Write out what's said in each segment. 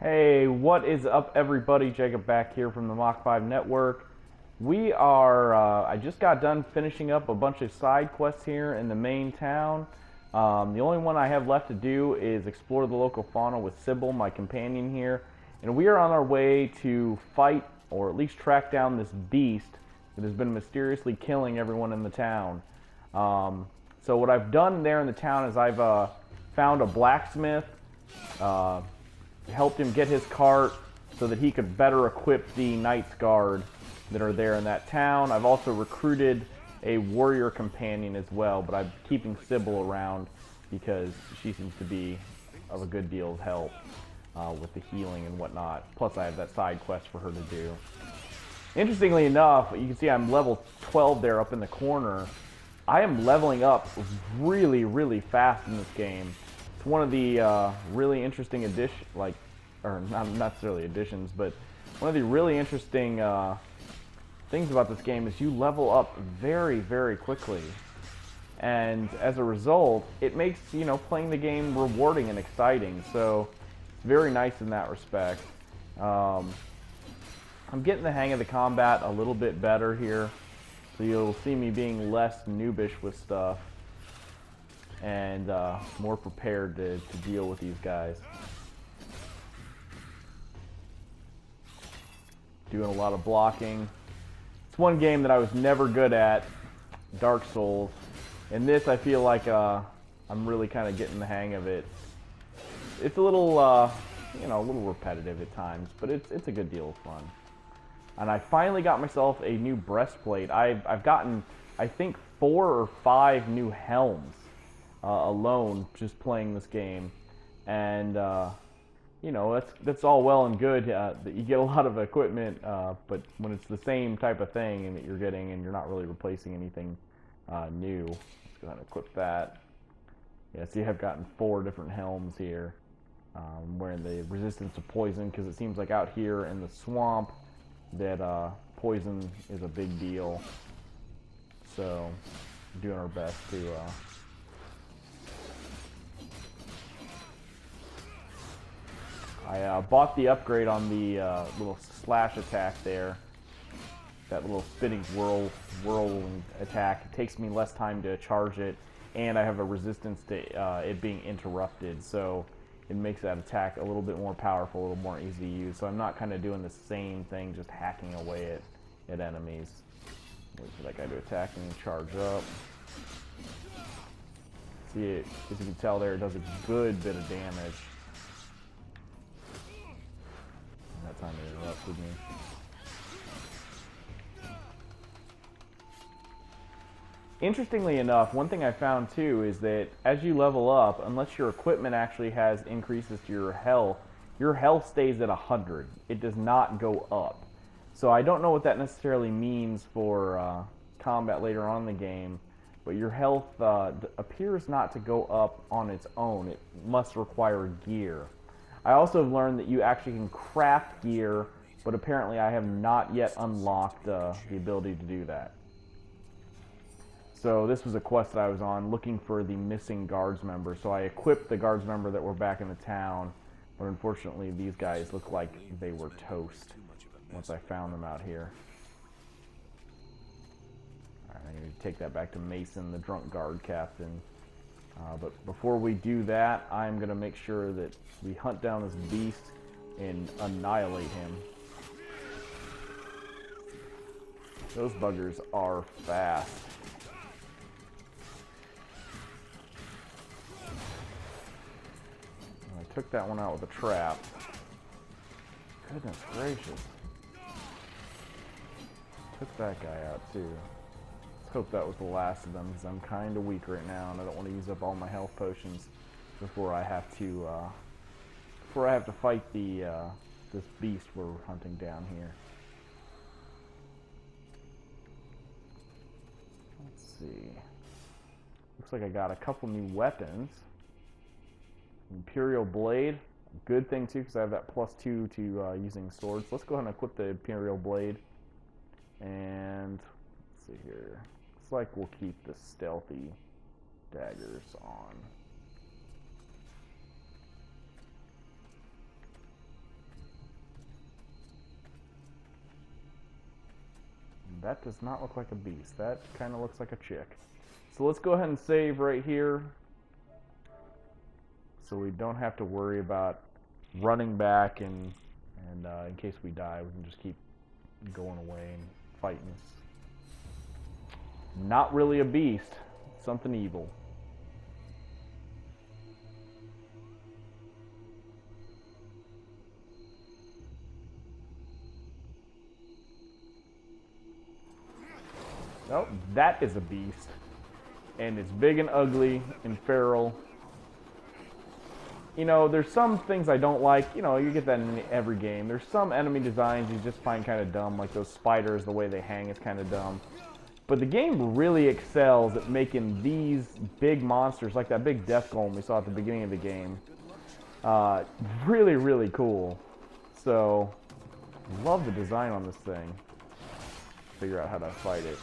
Hey, what is up, everybody? Jacob back here from the Mach 5 Network. I just got done finishing up a bunch of side quests here in the main town. The only one I have left to do is explore the local fauna with Sybil, my companion here. And we are on our way to fight, or at least track down this beast that has been mysteriously killing everyone in the town. So what I've done there in the town is I've found a blacksmith, helped him get his cart so that he could better equip the Knights Guard that are there in that town. I've also recruited a warrior companion as well, but I'm keeping Sybil around because she seems to be of a good deal of help with the healing and whatnot. Plus I have that side quest for her to do. Interestingly enough, you can see I'm level 12 there up in the corner. I am leveling up really, really fast in this game. It's one of the really interesting or not necessarily additions, but one of the really interesting things about this game is you level up very, very quickly. And as a result, it makes, playing the game rewarding and exciting. So it's very nice in that respect. I'm getting the hang of the combat a little bit better here. So you'll see me being less noobish with stuff and more prepared to deal with these guys. Doing a lot of blocking. It's one game that I was never good at, Dark Souls. In this, I feel like I'm really kind of getting the hang of it. It's a little, a little repetitive at times, but it's a good deal of fun. And I finally got myself a new breastplate. I've gotten, I think, 4 or 5 new helms alone just playing this game, and that's all well and good that you get a lot of equipment, but when it's the same type of thing and that you're getting and you're not really replacing anything new. Let's go ahead and equip that. Yeah, see, I've gotten 4 different helms here. Wearing the resistance to poison because it seems like out here in the swamp that poison is a big deal. So we're doing our best to I bought the upgrade on the little slash attack there. That little spinning whirling attack. It takes me less time to charge it, and I have a resistance to it being interrupted, so it makes that attack a little bit more powerful, a little more easy to use. So I'm not kind of doing the same thing, just hacking away at enemies. Wait for that guy to attack and charge up. See it, as you can tell there, it does a good bit of damage. That time it interrupted me. Interestingly enough, one thing I found too is that as you level up, unless your equipment actually has increases to your health stays at 100. It does not go up. So I don't know what that necessarily means for combat later on in the game, but your health appears not to go up on its own. It must require gear. I also have learned that you actually can craft gear, but apparently I have not yet unlocked the ability to do that. So this was a quest that I was on, looking for the missing guards member. So I equipped the guards member that were back in the town, but unfortunately these guys look like they were toast once I found them out here. Alright, I need to take that back to Mason, the drunk guard captain. But before we do that, I'm going to make sure that we hunt down this beast and annihilate him. Those buggers are fast. I took that one out with a trap. Goodness gracious. Took that guy out too. Let's hope that was the last of them because I'm kind of weak right now and I don't want to use up all my health potions before I have to fight the this beast we're hunting down here. Let's see. Looks like I got a couple new weapons. Imperial Blade, good thing too because I have that +2 to using swords. Let's go ahead and equip the Imperial Blade. And let's see here. Looks like we'll keep the stealthy daggers on. That does not look like a beast. That kind of looks like a chick. So let's go ahead and save right here, so we don't have to worry about running back and in case we die, we can just keep going away and fighting. Not really a beast, something evil. Oh, that is a beast. And it's big and ugly and feral. You know, there's some things I don't like. You know, you get that in every game. There's some enemy designs you just find kind of dumb, like those spiders, the way they hang is kind of dumb. But the game really excels at making these big monsters, like that big death golem we saw at the beginning of the game, really, really cool. So, love the design on this thing. Figure out how to fight it.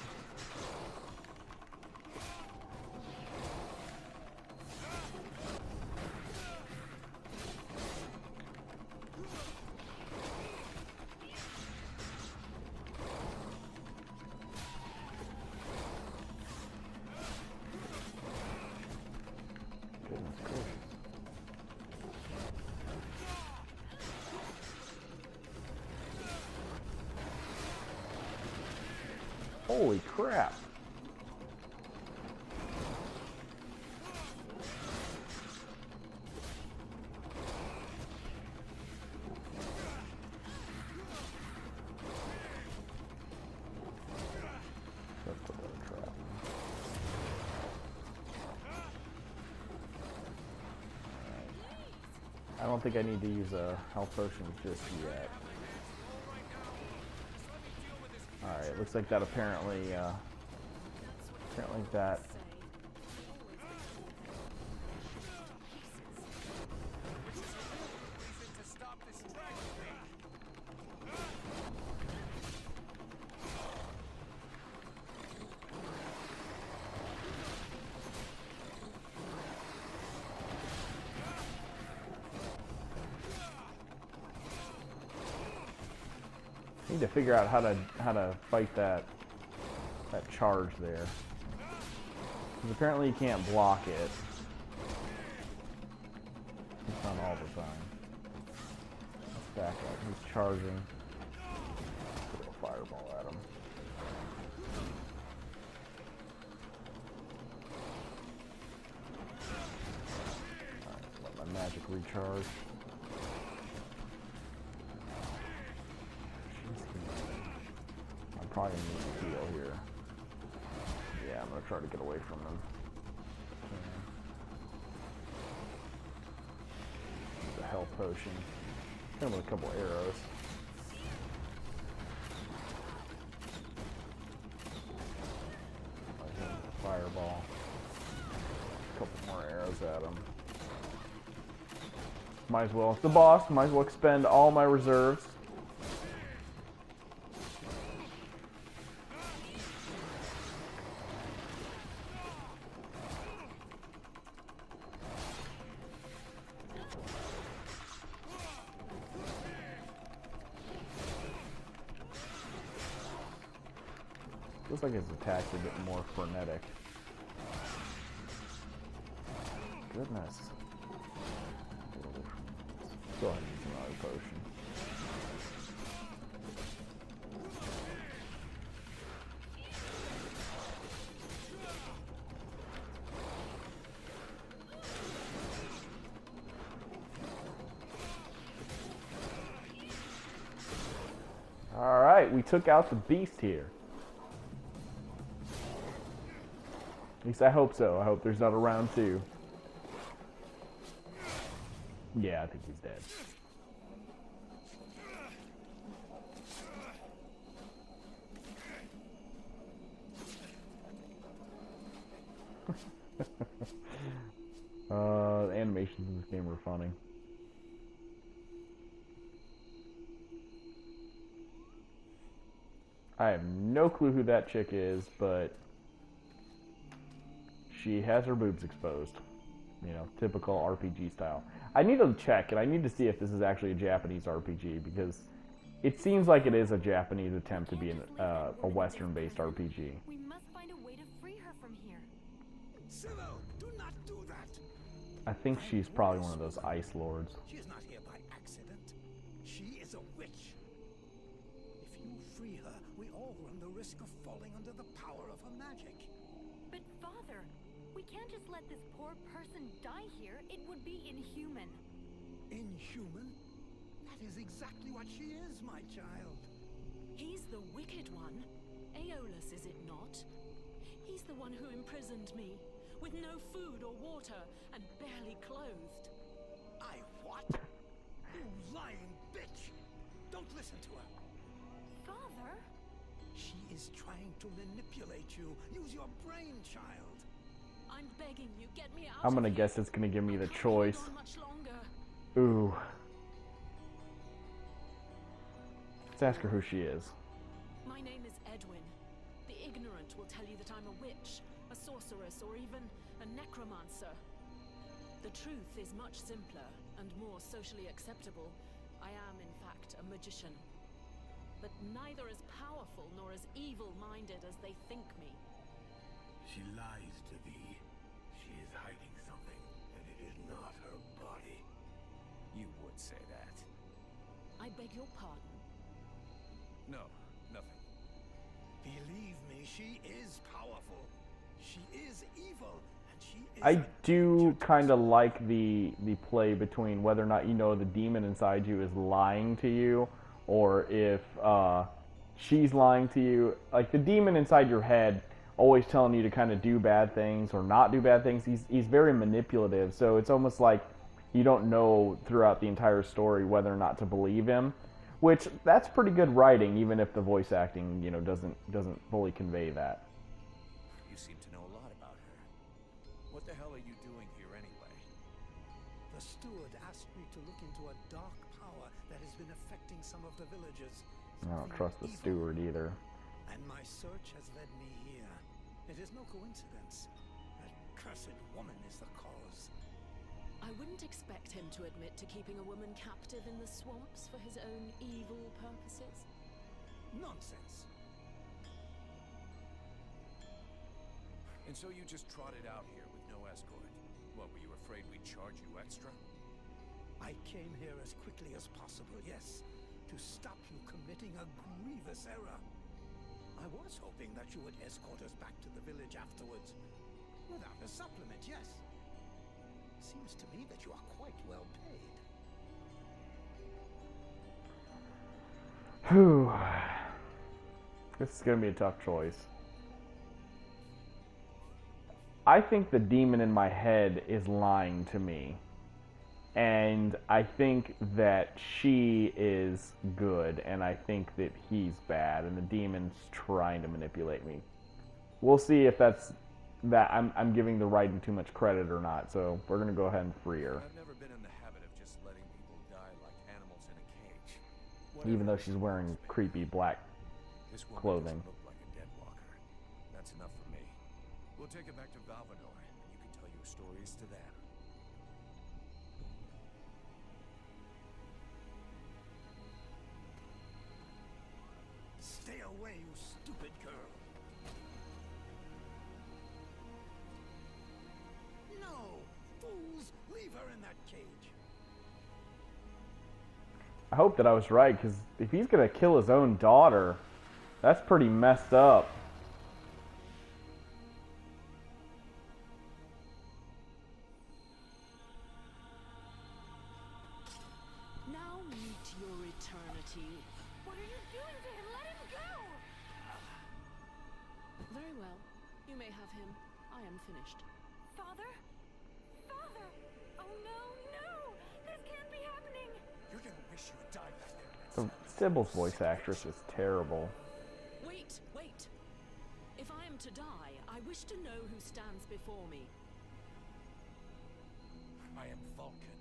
Holy crap. Let's put that in a trap. Right. I don't think I need to use a health potion just yet. Alright, looks like that apparently that... Need to figure out how to fight that charge there. Because apparently you can't block it. It's not all the time. Let's back up. He's charging. Throw a fireball at him. Alright, let my magic recharge. I'm probably gonna need to heal here. Yeah, I'm gonna try to get away from him. Use a health potion. Hit him with a couple arrows. I hit him with a fireball. A couple more arrows at him. Might as well. It's the boss. Might as well expend all my reserves. Looks like his attack's a bit more frenetic. Goodness. Go ahead and use another potion. Alright, we took out the beast here. At least I hope so. I hope there's not a round two. Yeah, I think he's dead. The animations in this game are funny. I have no clue who that chick is, but she has her boobs exposed. You know, typical RPG style. I need to check, and I need to see if this is actually a Japanese RPG, because it seems like it is a Japanese attempt to be a Western-based RPG. We must find a way to free her from here. Silo, do not do that. I think she's probably one of those ice lords. She is not here by accident. She is a witch. If you free her, we all run the risk of falling under the power of her magic. But Father, we can't just let this poor person die here. It would be inhuman. Inhuman? That is exactly what she is, my child. He's the wicked one. Aeolus, is it not? He's the one who imprisoned me, with no food or water, and barely clothed. I what? You lying bitch! Don't listen to her. Father? She is trying to manipulate you. Use your brain, child. I'm begging you, get me out. I'm gonna of guess here. it's gonna give me I the can't hold choice. on much longer. Ooh. Let's ask her who she is. My name is Edwin. The ignorant will tell you that I'm a witch, a sorceress, or even a necromancer. The truth is much simpler and more socially acceptable. I am, in fact, a magician. But neither as powerful nor as evil-minded as they think me. She lies to thee. She is hiding something, and it is not her body. You would say that. I beg your pardon. No, nothing. Believe me, she is powerful. She is evil, and she is I do kind of like the play between whether or not you know the demon inside you is lying to you, or if she's lying to you. Like the demon inside your head, always telling you to kind of do bad things or not do bad things. He's very manipulative, so it's almost like you don't know throughout the entire story whether or not to believe him. Which that's pretty good writing, even if the voice acting, doesn't fully convey that. You seem to know a lot about her. What the hell are you doing here anyway? The steward asked me to look into a dark power that has been affecting some of the villagers. I don't Something trust the evil. steward either. And my search has led me here. It is no coincidence. That cursed woman is the cause. I wouldn't expect him to admit to keeping a woman captive in the swamps for his own evil purposes. Nonsense. And so you just trotted out here with no escort. What, were you afraid we'd charge you extra? I came here as quickly as possible, yes, to stop you committing a grievous error. I was hoping that you would escort us back to the village afterwards. Without a supplement, yes. Seems to me that you are quite well paid. Whew. This is going to be a tough choice. I think the demon in my head is lying to me. And I think that she is good, and I think that he's bad, and the demon's trying to manipulate me. We'll see if that's that I'm giving the writing too much credit or not, so we're going to go ahead and free her. I've never been in the habit of just letting people die like animals in a cage. Even though she's wearing creepy black This woman clothing. doesn't look like a dead walker. That's enough for me. We'll take her back to Valvanor, and you can tell your stories to them. Stay away, you stupid girl. No! Fools! Leave her in that cage. I hope that I was right, because if he's going to kill his own daughter, that's pretty messed up. Now meet your eternity. What are you doing to him? Let him go! Very well. You may have him. I am finished. Father? Father! Oh no, no! This can't be happening! You're gonna wish you had died back there. The Sybil's voice actress is terrible. Wait, wait. If I am to die, I wish to know who stands before me. I am Vulcan,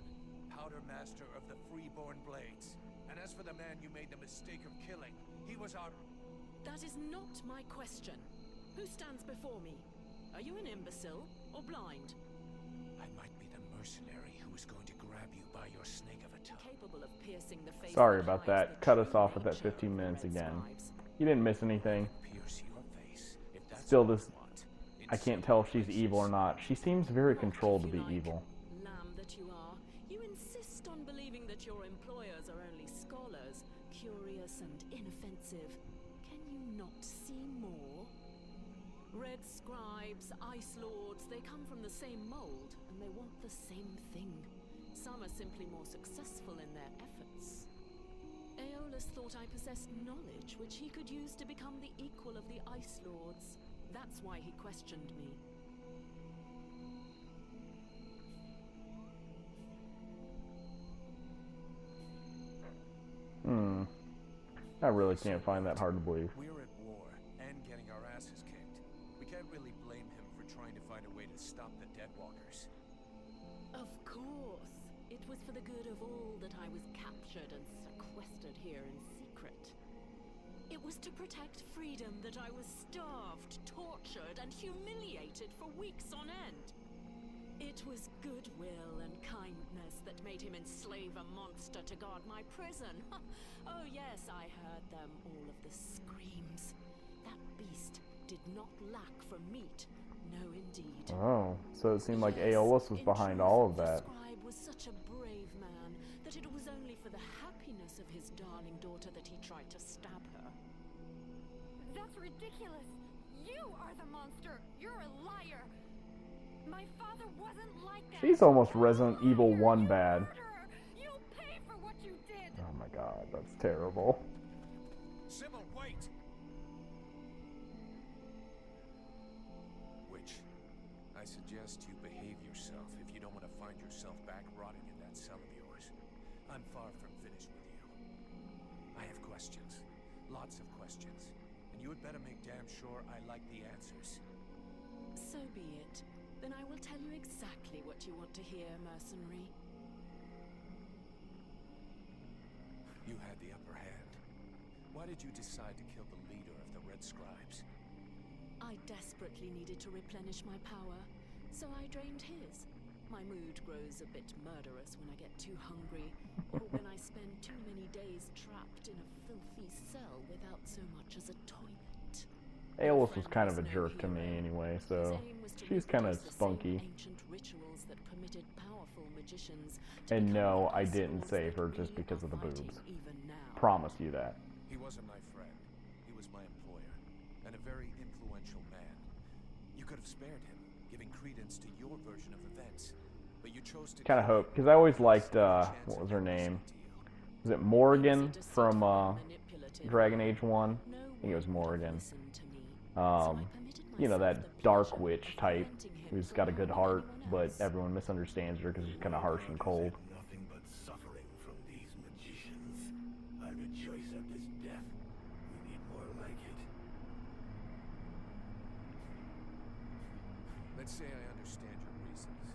Powder Master of the Freeborn Blades. And as for the man you made the mistake of killing, he was our... That is not my question. Who stands before me? Are you an imbecile or blind? I might be the mercenary who was going to grab you by your snake of a tongue. capable of piercing the face Sorry that about hides that. the Cut us true off at that nature of 15 the minutes Red again. Scribes. You didn't miss anything. Pierce your face, if that's Still, what this you want. I can't tell if she's evil or not. She seems very controlled to be evil. Lamb that you are, you insist on believing that your employers are only scholars, curious and inoffensive. Can you not see more? Red Scribes, Ice Lords, they come from the same mold, and they want the same thing. Some are simply more successful in their efforts. Aeolus thought I possessed knowledge which he could use to become the equal of the Ice Lords. That's why he questioned me. I really can't find that hard to believe. We're at war and getting our asses kicked. We can't really blame him for trying to find a way to stop the Deadwalkers. Of course. It was for the good of all that I was captured and sequestered here in secret. It was to protect freedom that I was starved, tortured, and humiliated for weeks on end. It was goodwill and kindness that made him enslave a monster to guard my prison. Oh yes, I heard them, all of the screams. That beast did not lack for meat. No, indeed. Oh, so it seemed like Yes, Aeolus was in behind truth, all of the that. scribe was such a brave man that it was only for the happiness of his darling daughter that he tried to stab her. That's ridiculous. You are the monster. You're a liar. My father wasn't like that. She's almost Resident Evil 1 You bad. murderer. You'll pay for what you did. Oh my god, that's terrible. Sybil, wait! Witch, I suggest you behave yourself if you don't want to find yourself back rotting in that cell of yours. I'm far from finished with you. I have questions. Lots of questions. And you had better make damn sure I like the answers. So be it. Then I will tell you exactly what you want to hear, mercenary. You had the upper hand. Why did you decide to kill the leader of the Red Scribes? I desperately needed to replenish my power, so I drained his. My mood grows a bit murderous when I get too hungry, or when I spend too many days trapped in a filthy cell without so much as a toilet. Aeolus was kind of a jerk to me anyway, so she's kind of spunky. Ancient rituals that permitted powerful magicians to And become no, the I Ice didn't Lords save that her we just because are of the fighting boobs. even now. Promise you that. He wasn't my friend. He was my employer, and a very influential man. You could have spared him, giving credence to your version of events, but you chose to... Kind of hope, because I always liked, what was her name? Was it Morrigan from Dragon Age 1? I think it was Morrigan. You know, that dark witch type who's got a good heart, but everyone misunderstands her because she's kind of harsh and cold. Nothing but suffering from these magicians. I rejoice at this death. We need more like it. Let's say I understand your reasons,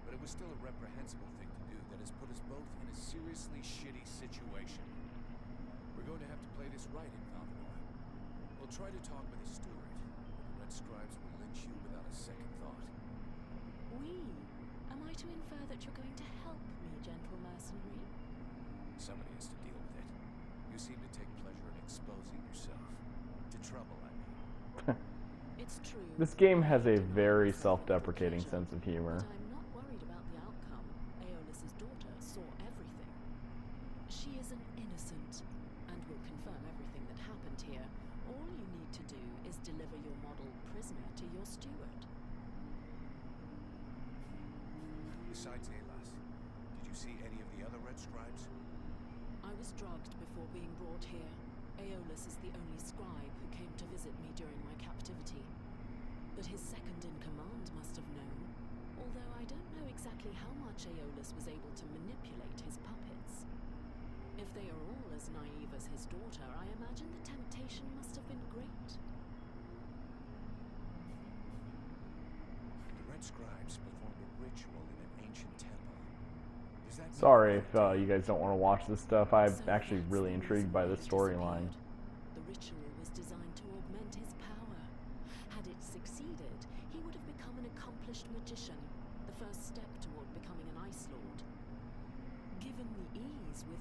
but it was still a reprehensible thing to do that has put us both in a seriously shitty situation. We're going to have to play this right in Valvanor. We'll try to talk with the steward. The Red Scribes will lynch you without a second thought. Am I to infer that you're going to help me, gentle mercenary? Somebody has to deal with it. You seem to take pleasure in exposing yourself. To trouble, I mean. It's true. This game has a very self-deprecating sense of humor. But I'm not worried about the outcome. Aeolus's daughter saw everything. She is an innocent, and will confirm everything that happened here. All you need to do is deliver your model prisoner to your steward. Besides Alas, did you see any of the other Red Scribes? I was drugged before being brought here. Aeolus is the only scribe who came to visit me during my captivity. But his second-in-command must have known, although I don't know exactly how much Aeolus was able to manipulate his puppets. If they are all as naive as his daughter, I imagine the temptation must have been great. The Red Scribes performed a ritual in an ancient temple. Does that mean Sorry if you guys don't want to watch this stuff. I'm actually really intrigued by this storyline. The ritual was designed to augment his power. Had it succeeded, he would have become an accomplished magician, the first step toward becoming an Ice Lord. Given the ease with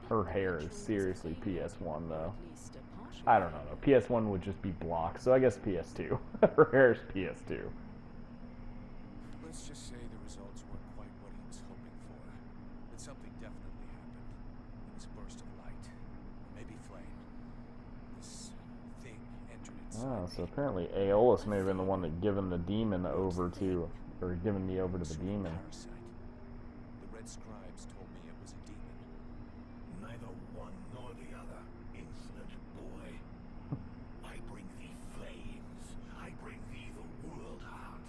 Her hair is seriously PS1 though. At least a partial I don't know though. PS1 would just be blocked, so I guess PS2. Her hair is PS2. Let's just say the results weren't quite what he was hoping for. But something definitely happened. It was a burst of light. Or maybe flame. This thing entered inside Oh, so me. apparently Aeolus may have been the one that given the demon over to, or given me over to the demon. Parasite. The red scribes told me it was a demon. Neither one nor the other, insolent boy. I bring thee flames. I bring thee the world heart.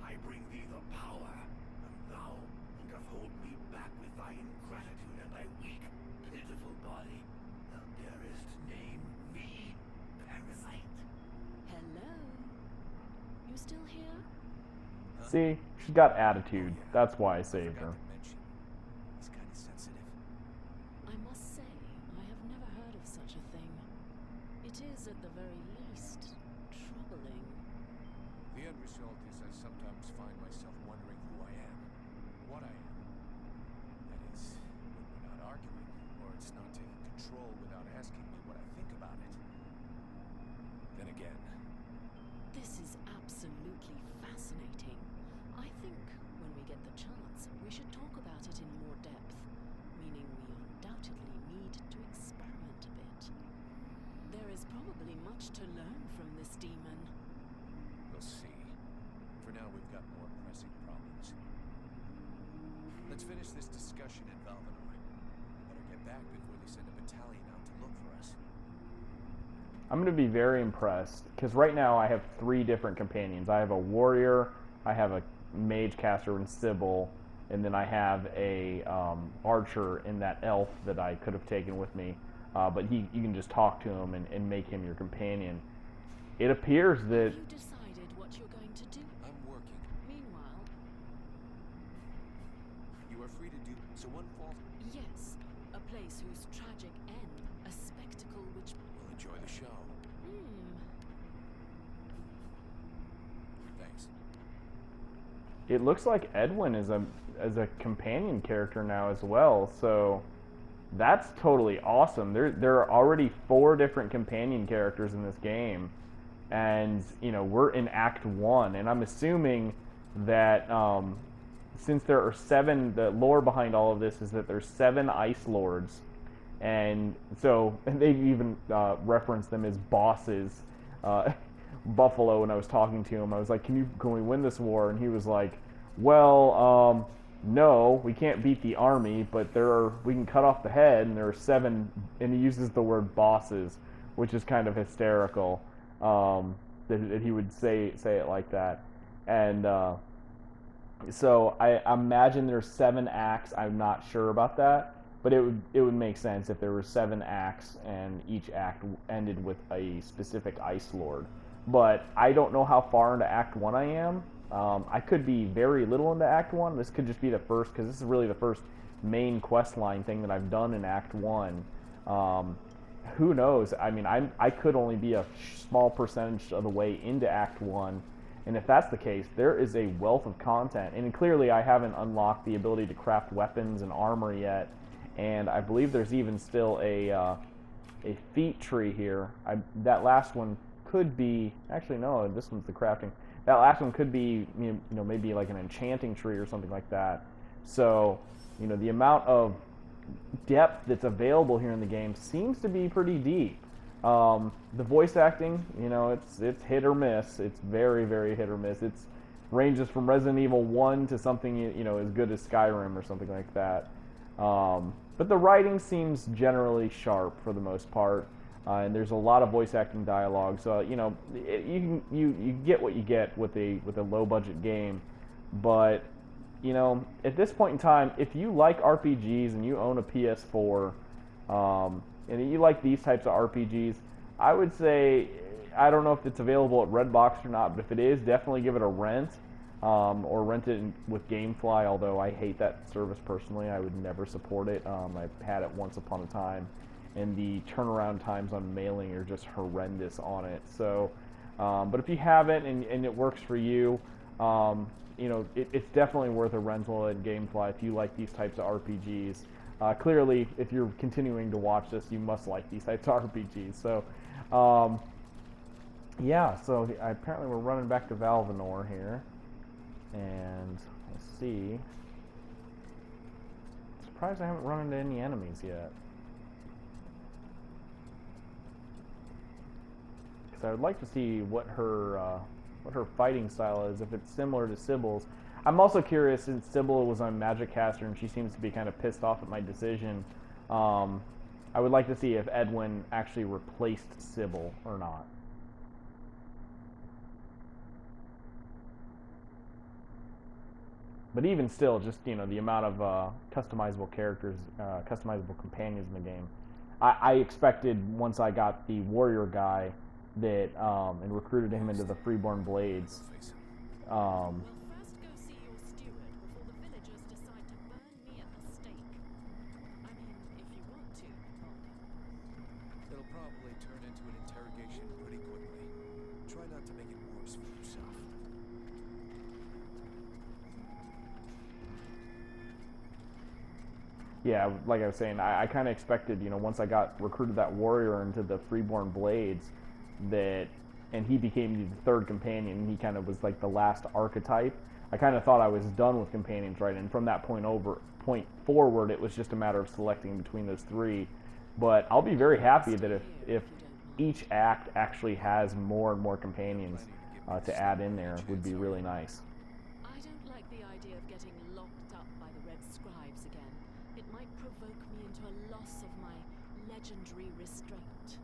I bring thee the power. And thou dost hold me back with thy ingratitude and thy weak, pitiful body. Thou darest name me parasite. Hello? You still here? See, she's got attitude. That's why I saved her. Forgot to mention, he's kind of sensitive. I must say, I have never heard of such a thing. It is, at the very least, troubling. The end result is I sometimes find myself wondering who I am, what I am. That is, when we're not arguing, or it's not taking control without asking me what I think about it. Then again, This is absolutely fascinating. I think when we get the chance, we should talk about it in more depth, meaning we undoubtedly need to experiment a bit. There is probably much to learn from this demon. we'll see. For now, we've got more pressing problems. Let's finish this discussion in Valvanor. Better get back before they send a battalion out to look for us. I'm going to be very impressed, because right now I have 3 different companions. I have a warrior, I have a mage caster in Sybil, and then I have a archer in that elf that I could have taken with me. But you can just talk to him and make him your companion. It appears that... Have you decided what you're going to do? I'm working. Meanwhile, You are free to do so. One false. yes, a place whose tragic end, a spectacle which... We'll enjoy the show. Thanks. It looks like Edwin is a companion character now as well, so that's totally awesome. There are already 4 different companion characters in this game, and we're in Act 1, and I'm assuming that since there are 7, the lore behind all of this is that there's 7 Ice Lords, and so they even referenced them as bosses. Buffalo, when I was talking to him, I was like, can we win this war? And he was like, well, no, we can't beat the army, but we can cut off the head, and there are 7, and he uses the word bosses, which is kind of hysterical, that he would say it like that. And so I imagine there's 7 acts. I'm not sure about that, but it would make sense if there were 7 acts and each act ended with a specific Ice Lord. But I don't know how far into Act 1 I am. I could be very little into Act 1. This could just be the first, because this is really the first main quest line thing that I've done in Act 1. Who knows? I mean, I could only be a small percentage of the way into Act 1. And if that's the case, there is a wealth of content. And clearly I haven't unlocked the ability to craft weapons and armor yet. And I believe there's even still a feat tree here. That last one could be, actually no, this one's the crafting. That last one could be, maybe like an enchanting tree or something like that. So, the amount of depth that's available here in the game seems to be pretty deep. The voice acting, it's hit or miss. It's very, very hit or miss. It's ranges from Resident Evil 1 to something, as good as Skyrim or something like that. But the writing seems generally sharp for the most part. And there's a lot of voice acting dialogue, so you get what you get with a low budget game. But at this point in time, if you like RPGs and you own a PS4, and you like these types of RPGs, I would say, I don't know if it's available at Redbox or not, but if it is, definitely give it a rent, or rent it with GameFly. Although I hate that service personally, I would never support it. I've had it once upon a time, and the turnaround times on mailing are just horrendous on it. So, but if you have it and it works for you, it's definitely worth a rental at GameFly if you like these types of RPGs. Clearly, if you're continuing to watch this, you must like these types of RPGs. So, yeah, so apparently we're running back to Valvanor here. And let's see. Surprised I haven't run into any enemies yet. Because I would like to see what her fighting style is, if it's similar to Sybil's. I'm also curious, since Sybil was on Magic Caster and she seems to be kind of pissed off at my decision, I would like to see if Edwin actually replaced Sybil or not. But even still, just, you know, the amount of customizable characters, customizable companions in the game. I expected, once I got the warrior guy that and recruited him into the Freeborn Blades, Well, first go see your steward before the villagers decide to burn me at the stake. I mean, if you want to, Tom. It'll probably turn into an interrogation pretty quickly. Try not to make it worse for yourself. yeah, like I was saying, I kind of expected, you know, once I got recruited that warrior into the Freeborn Blades, that, and he became the third companion, and he kind of was like the last archetype. I kind of thought I was done with companions, right? And from that point forward, it was just a matter of selecting between those three. But I'll be very happy that if each act actually has more and more companions to add in there, would be really nice. I don't like the idea of getting locked up by the Red Scribes again. It might provoke me into a loss of my legendary restraint.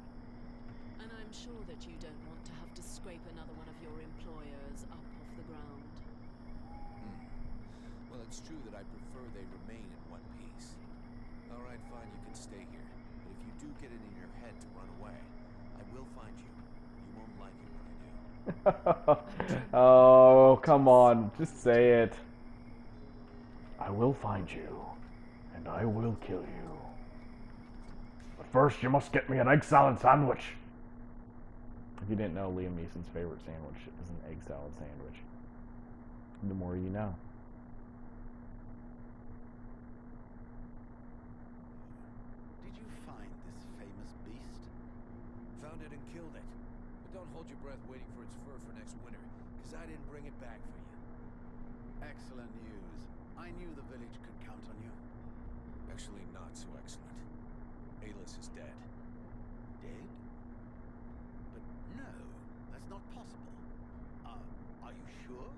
And I'm sure that you don't want to have to scrape another one of your employers up off the ground. Well, it's true that I prefer they remain in one piece. Alright, fine, you can stay here. But if you do get it in your head to run away, I will find you. You won't like it when I do. Oh, come on, just say it. I will find you, and I will kill you. But first, you must get me an egg salad sandwich. If you didn't know, Liam Neeson's favorite sandwich is an egg salad sandwich. The more you know. Did you find this famous beast? Found it and killed it. But don't hold your breath waiting for its fur for next winter, because I didn't bring it back for you. Excellent news. I knew the village could count on you. Actually, not so excellent. Alis is dead. Dead? But no, that's not possible. Are you sure?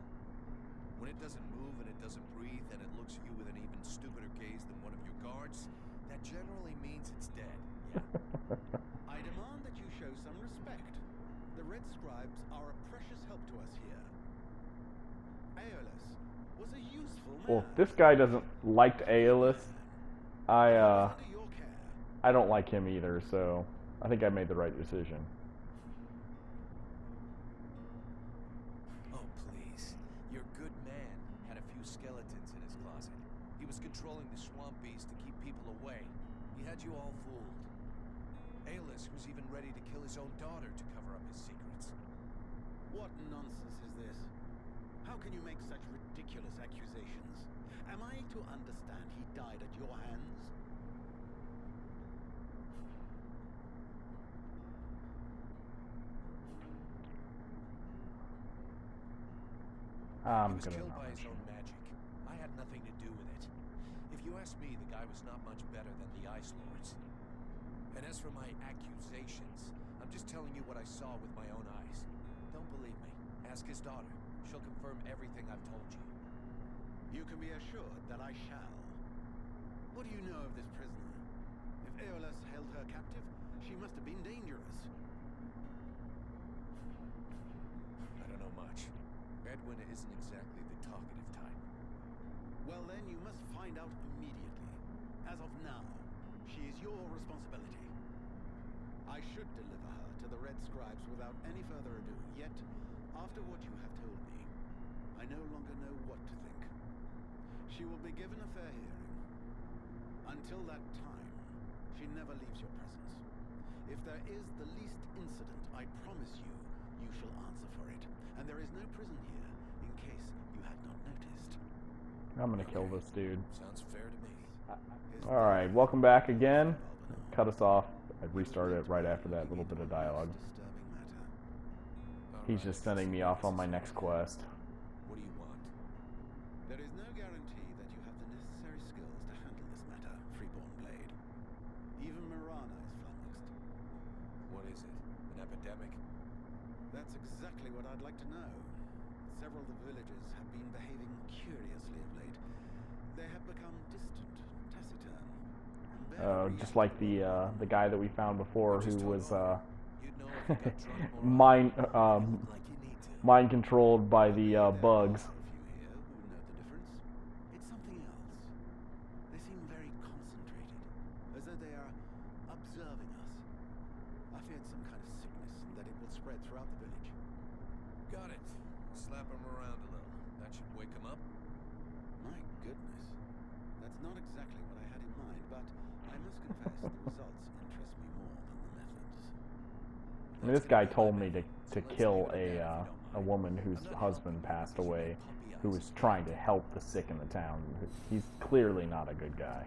When it doesn't move and it doesn't breathe, and it looks at you with an even stupider gaze than one of your guards, that generally means it's dead. I demand that you show some respect. The Red Scribes are a precious help to us here. Aeolus was a useful man. Well, if this guy doesn't like Aeolus, Under your care. I don't like him either, so I think I made the right decision. Oh, please. Your good man had a few skeletons in his closet. He was controlling the swamp beast to keep people away. He had you all fooled. Aeolus was even ready to kill his own daughter to cover up his secrets. What nonsense is this? How can you make such ridiculous accusations? Am I to understand he died at your hands? I'm He was gonna killed not by his mention. own magic. I had nothing to do with it. If you ask me, the guy was not much better than the Ice Lords. And as for my accusations, I'm just telling you what I saw with my own eyes. Don't believe me. Ask his daughter. She'll confirm everything I've told you. You can be assured that I shall. What do you know of this prisoner? If Aeolus held her captive, she must have been dangerous. I don't know much. Edwin isn't exactly the talkative type. Well then, you must find out immediately. As of now, she is your responsibility. I should deliver her to the Red Scribes without any further ado, yet, after what you have told me, I no longer know what to think. She will be given a fair hearing. Until that time, she never leaves your presence. If there is the least incident, I promise you, you shall answer for it. And there is no prison here, in case you had not noticed. I'm gonna kill this dude. Sounds fair to me. Alright, welcome back again. Cut us off. I restarted it right after that little bit of dialogue. He's just sending me off on my next quest. What do you want? There is no guarantee that you have the necessary skills to handle this matter, Freeborn Blade. Even Mirana is flummoxed. What is it? An epidemic? That's exactly what I'd like to know. Several of the villagers have been behaving curiously of late. They have become distant, taciturn. and Just like the guy that we found before who was You'd know if you got drunk more mind controlled by the bugs. There are a few here who know the difference. It's something else. They seem very concentrated, as though they are observing us. I feared some kind of sickness and that it will spread throughout the village. Got it. Slap him around a little. That should wake him up. My goodness. That's not exactly what I had in mind, but I must confess the results interest me more than the methods. I mean, this guy told me to kill a woman whose husband passed away, who was trying to help the sick in the town. He's clearly not a good guy.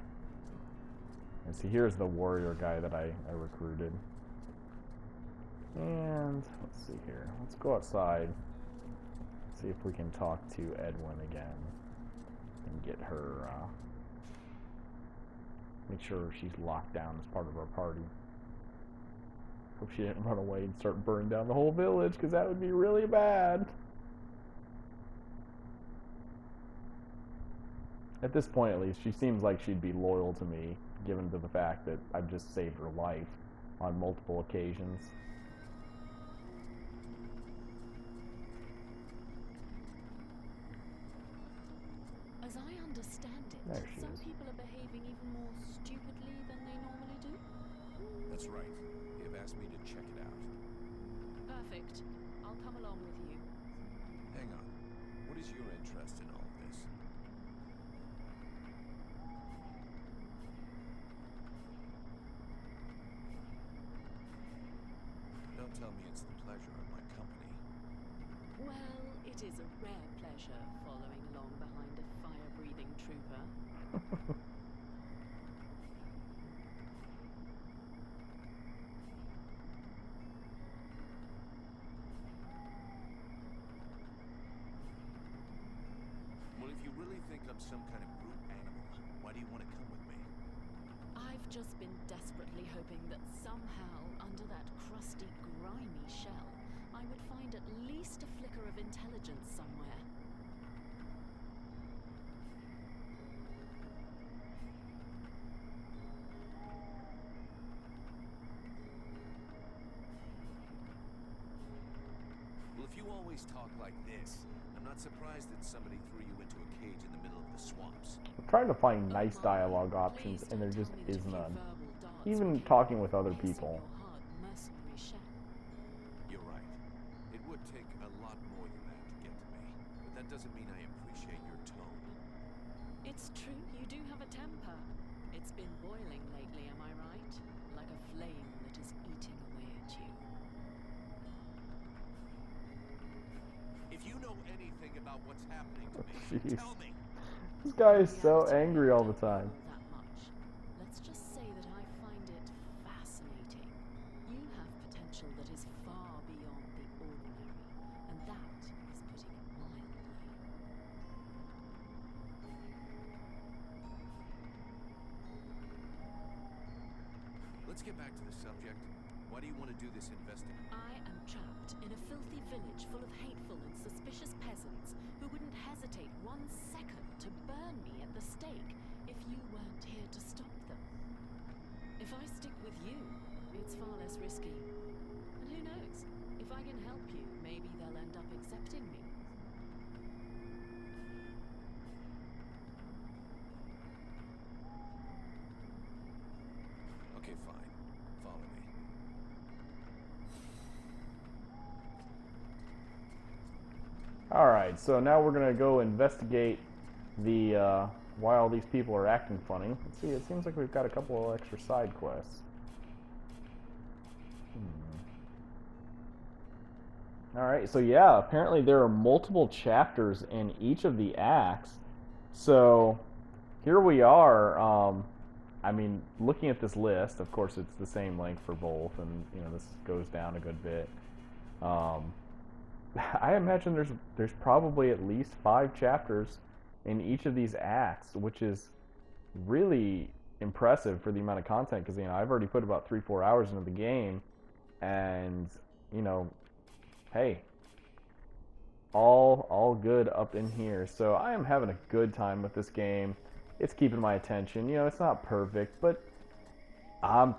And see, here's the warrior guy that I recruited. And let's see here. Let's go outside. See if we can talk to Edwin again and get her. Make sure she's locked down as part of our party. Hope she didn't run away and start burning down the whole village, because that would be really bad. At this point, at least, she seems like she'd be loyal to me, given to the fact that I've just saved her life on multiple occasions. As I understand it, There she some is. people are behaving even more stupidly than they normally do. That's right. They've asked me to check it out. Perfect. I'll come along with you. Hang on. What is your interest in all this? Don't tell me it's the pleasure of my company. Well, it is a rare pleasure following along behind a fire-breathing trooper. Well, if you really think I'm some kind of brute animal, why do you want to come with me? I've just been desperately hoping that somehow, under that crusty, grimy shell, I would find at least a flicker of intelligence somewhere. Well, if you always talk like this, I'm not surprised that somebody threw you into a cage in the middle of the swamps. I'm trying to find nice dialogue options, and there just is none. Even talking with other people. You're right. It would take a lot more than that to get to me. But that doesn't mean I appreciate your tone. It's true, you do have a temper. It's been boiling lately, am I right? Like a flame that is eating away at you. If you know anything about what's happening to me, Jeez. tell me. This guy is so angry all the time. That much. Let's just say that I find it fascinating. You have potential that is far beyond the ordinary, and that is putting it mildly. Let's get back to the subject. Why do you want to do this investigation? I am trapped in a filthy village full of hateful and suspicious peasants who wouldn't hesitate 1 second to burn me at the stake if you weren't here to stop them. If I stick with you, it's far less risky. And who knows? If I can help you, maybe they'll end up accepting me. Okay, fine. Follow me. Alright, so now we're gonna go investigate the why all these people are acting funny. Let's see, it seems like we've got a couple of extra side quests. Alright, so yeah, apparently there are multiple chapters in each of the acts. So here we are. I mean, looking at this list, of course, it's the same length for both, and this goes down a good bit. I imagine there's probably at least 5 chapters in each of these acts, which is really impressive for the amount of content, because I've already put about 3-4 hours into the game, and hey, all good up in here. So I am having a good time with this game. It's keeping my attention. It's not perfect, but I'm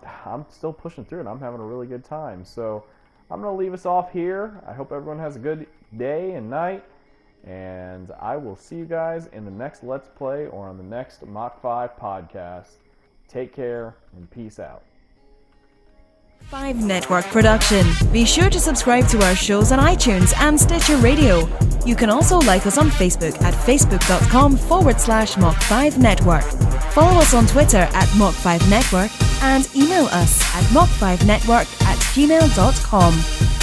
still pushing through it. I'm having a really good time. So I'm going to leave us off here. I hope everyone has a good day and night, and I will see you guys in the next Let's Play or on the next Mach 5 podcast. Take care and peace out. 5 Network production. Be sure to subscribe to our shows on iTunes and Stitcher Radio. You can also like us on Facebook at facebook.com/Mach5 Network. Follow us on Twitter at Mach5 Network and email us at mach5network@gmail.com.